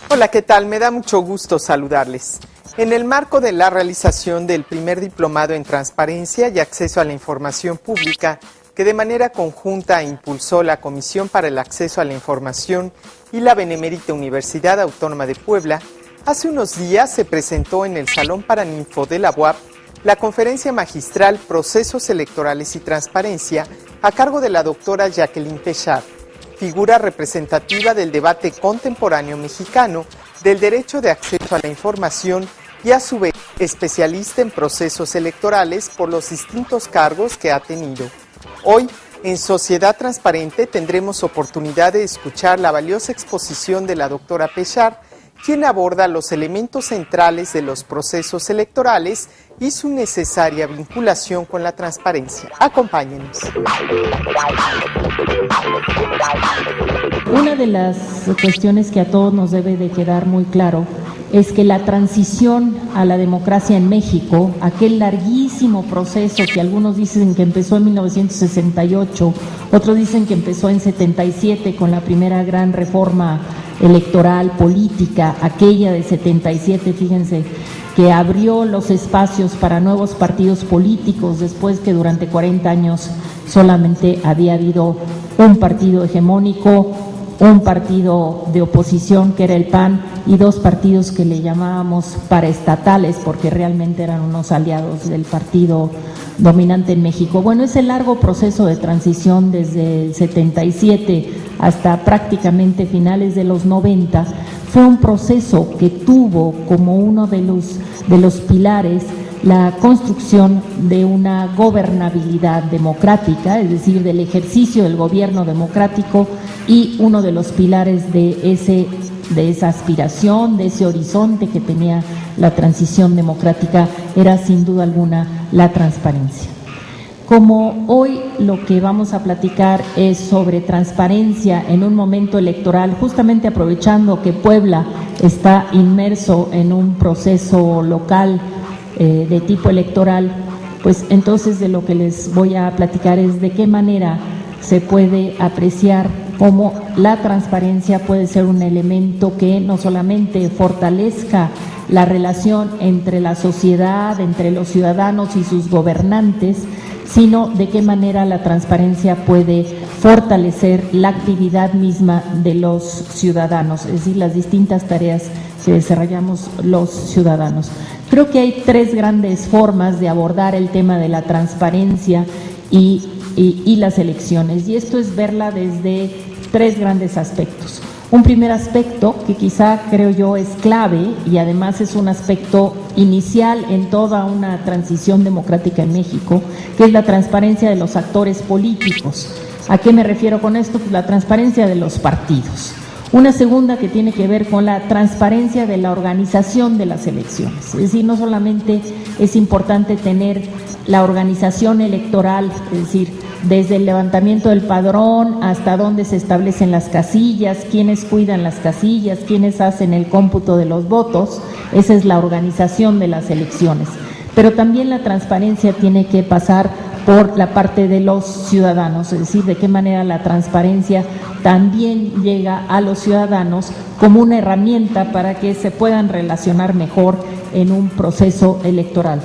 Hola, ¿qué tal? Me da mucho gusto saludarles. En el marco de la realización del primer diplomado en Transparencia y Acceso a la Información Pública, que de manera conjunta impulsó la Comisión para el Acceso a la Información y la Benemérita Universidad Autónoma de Puebla, hace unos días se presentó en el Salón Paraninfo de la UAP la conferencia magistral Procesos Electorales y Transparencia a cargo de la doctora Jacqueline Pechard, figura representativa del debate contemporáneo mexicano del derecho de acceso a la información y a su vez especialista en procesos electorales por los distintos cargos que ha tenido. Hoy, en Sociedad Transparente, tendremos oportunidad de escuchar la valiosa exposición de la doctora Pechard, quien aborda los elementos centrales de los procesos electorales y su necesaria vinculación con la transparencia. Acompáñenos. Una de las cuestiones que a todos nos debe de quedar muy claro es que la transición a la democracia en México, aquel larguísimo proceso que algunos dicen que empezó en 1968, otros dicen que empezó en 77 con la primera gran reforma electoral, política, aquella de 77, fíjense, que abrió los espacios para nuevos partidos políticos después que durante 40 años solamente había habido un partido hegemónico, un partido de oposición que era el PAN y dos partidos que le llamábamos paraestatales porque realmente eran unos aliados del partido dominante en México. Bueno, ese largo proceso de transición desde el 77 hasta prácticamente finales de los 90 fue un proceso que tuvo como uno de los pilares la construcción de una gobernabilidad democrática, es decir, del ejercicio del gobierno democrático, y uno de los pilares de esa aspiración, de ese horizonte que tenía la transición democrática era sin duda alguna la transparencia. Como hoy lo que vamos a platicar es sobre transparencia en un momento electoral, justamente aprovechando que Puebla está inmerso en un proceso local de tipo electoral, pues entonces de lo que les voy a platicar es de qué manera se puede apreciar cómo la transparencia puede ser un elemento que no solamente fortalezca la relación entre la sociedad, entre los ciudadanos y sus gobernantes, sino de qué manera la transparencia puede fortalecer la actividad misma de los ciudadanos, es decir, las distintas tareas que desarrollamos los ciudadanos. Creo que hay tres grandes formas de abordar el tema de la transparencia y las elecciones, y esto es verla desde tres grandes aspectos. Un primer aspecto que quizá creo yo es clave y además es un aspecto inicial en toda una transición democrática en México, que es la transparencia de los actores políticos. ¿A qué me refiero con esto? Pues la transparencia de los partidos. Una segunda que tiene que ver con la transparencia de la organización de las elecciones. Es decir, no solamente es importante tener la organización electoral, es decir, desde el levantamiento del padrón hasta dónde se establecen las casillas, quiénes cuidan las casillas, quiénes hacen el cómputo de los votos, esa es la organización de las elecciones. Pero también la transparencia tiene que pasar por la parte de los ciudadanos, es decir, de qué manera la transparencia también llega a los ciudadanos como una herramienta para que se puedan relacionar mejor en un proceso electoral.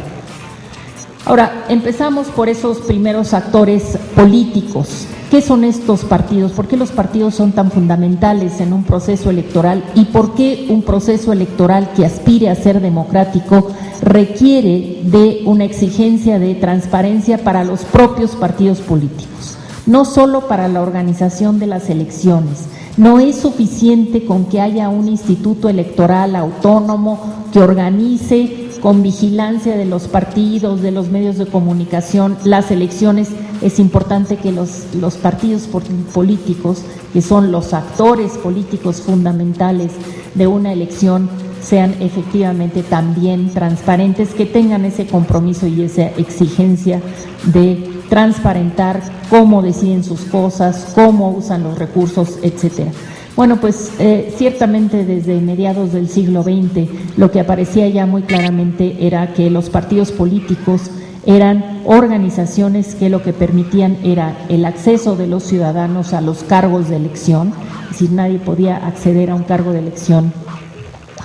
Ahora, empezamos por esos primeros actores políticos. ¿Qué son estos partidos? ¿Por qué los partidos son tan fundamentales en un proceso electoral? ¿Y por qué un proceso electoral que aspire a ser democrático requiere de una exigencia de transparencia para los propios partidos políticos? No solo para la organización de las elecciones. No es suficiente con que haya un instituto electoral autónomo que organice con vigilancia de los partidos, de los medios de comunicación, las elecciones. Es importante que los partidos políticos, que son los actores políticos fundamentales de una elección, sean efectivamente también transparentes, que tengan ese compromiso y esa exigencia de transparentar cómo deciden sus cosas, cómo usan los recursos, etcétera. Bueno, pues ciertamente desde mediados del siglo XX lo que aparecía ya muy claramente era que los partidos políticos eran organizaciones que lo que permitían era el acceso de los ciudadanos a los cargos de elección, es decir, nadie podía acceder a un cargo de elección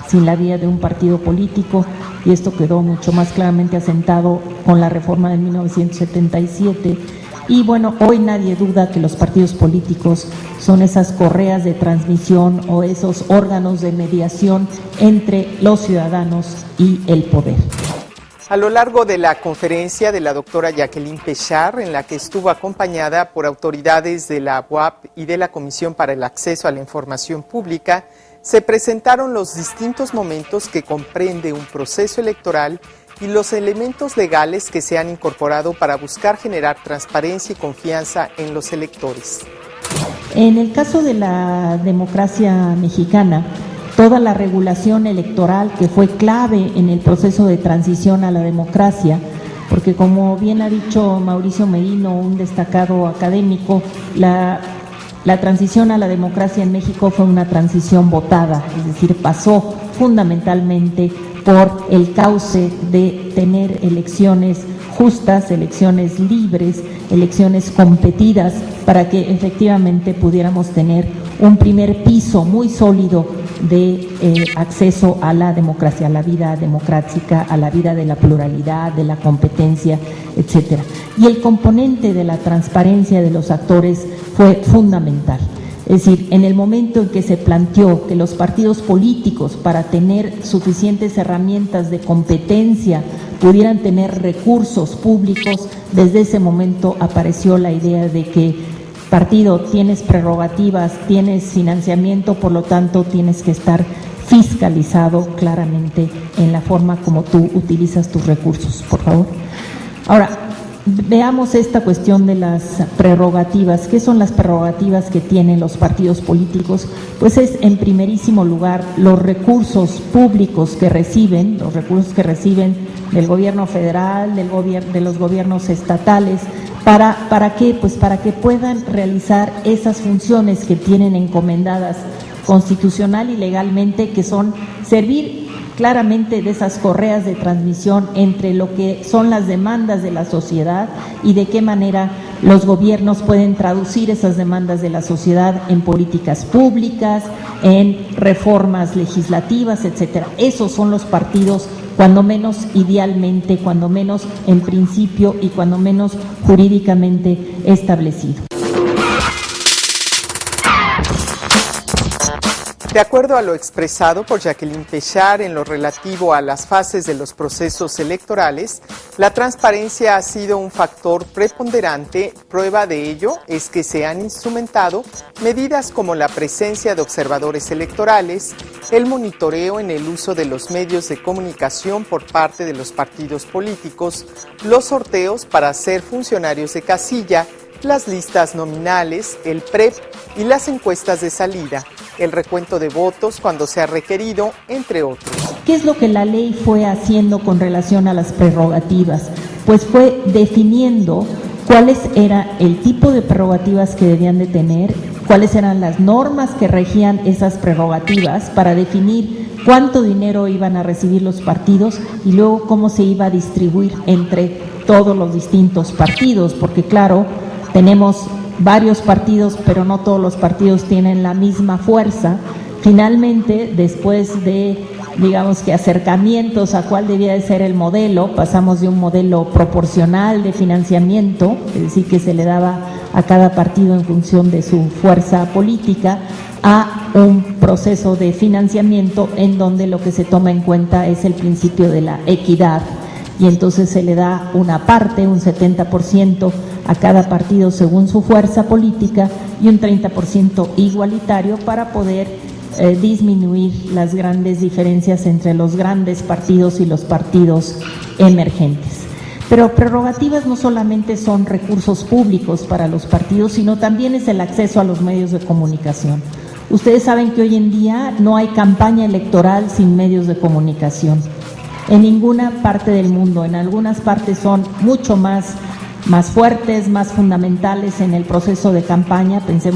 sin la vía de un partido político, y esto quedó mucho más claramente asentado con la reforma de 1977. Y bueno, hoy nadie duda que los partidos políticos son esas correas de transmisión o esos órganos de mediación entre los ciudadanos y el poder. A lo largo de la conferencia de la doctora Jacqueline Pechard, en la que estuvo acompañada por autoridades de la UAP y de la Comisión para el Acceso a la Información Pública, se presentaron los distintos momentos que comprende un proceso electoral y los elementos legales que se han incorporado para buscar generar transparencia y confianza en los electores. En el caso de la democracia mexicana, toda la regulación electoral que fue clave en el proceso de transición a la democracia, porque como bien ha dicho Mauricio Merino, un destacado académico, la transición a la democracia en México fue una transición votada, es decir, pasó fundamentalmente por el cauce de tener elecciones justas, elecciones libres, elecciones competidas, para que efectivamente pudiéramos tener un primer piso muy sólido de acceso a la democracia, a la vida democrática, a la vida de la pluralidad, de la competencia, etcétera. Y el componente de la transparencia de los actores fue fundamental. Es decir, en el momento en que se planteó que los partidos políticos, para tener suficientes herramientas de competencia, pudieran tener recursos públicos, desde ese momento apareció la idea de que partido, tienes prerrogativas, tienes financiamiento, por lo tanto tienes que estar fiscalizado claramente en la forma como tú utilizas tus recursos, por favor. Ahora, veamos esta cuestión de las prerrogativas. ¿Qué son las prerrogativas que tienen los partidos políticos? Pues es, en primerísimo lugar, los recursos públicos que reciben, los recursos que reciben del gobierno federal, de los gobiernos estatales. ¿Para qué? Pues para que puedan realizar esas funciones que tienen encomendadas constitucional y legalmente, que son servir claramente de esas correas de transmisión entre lo que son las demandas de la sociedad y de qué manera los gobiernos pueden traducir esas demandas de la sociedad en políticas públicas, en reformas legislativas, etcétera. Esos son los partidos, cuando menos idealmente, cuando menos en principio y cuando menos jurídicamente establecidos. De acuerdo a lo expresado por Jacqueline Pechard en lo relativo a las fases de los procesos electorales, la transparencia ha sido un factor preponderante. Prueba de ello es que se han instrumentado medidas como la presencia de observadores electorales, el monitoreo en el uso de los medios de comunicación por parte de los partidos políticos, los sorteos para ser funcionarios de casilla, las listas nominales, el PREP y las encuestas de salida, el recuento de votos cuando se ha requerido, entre otros. ¿Qué es lo que la ley fue haciendo con relación a las prerrogativas? Pues fue definiendo cuáles era el tipo de prerrogativas que debían de tener, cuáles eran las normas que regían esas prerrogativas para definir cuánto dinero iban a recibir los partidos y luego cómo se iba a distribuir entre todos los distintos partidos, porque claro, tenemos varios partidos, pero no todos los partidos tienen la misma fuerza. Finalmente, después de, digamos que acercamientos a cuál debía de ser el modelo, pasamos de un modelo proporcional de financiamiento, es decir, que se le daba a cada partido en función de su fuerza política, a un proceso de financiamiento en donde lo que se toma en cuenta es el principio de la equidad, y entonces se le da una parte, un 70% a cada partido según su fuerza política y un 30% igualitario para poder disminuir las grandes diferencias entre los grandes partidos y los partidos emergentes. Pero prerrogativas no solamente son recursos públicos para los partidos, sino también es el acceso a los medios de comunicación. Ustedes saben que hoy en día no hay campaña electoral sin medios de comunicación. En ninguna parte del mundo, en algunas partes son mucho más fuertes, más fundamentales en el proceso de campaña. Pensemos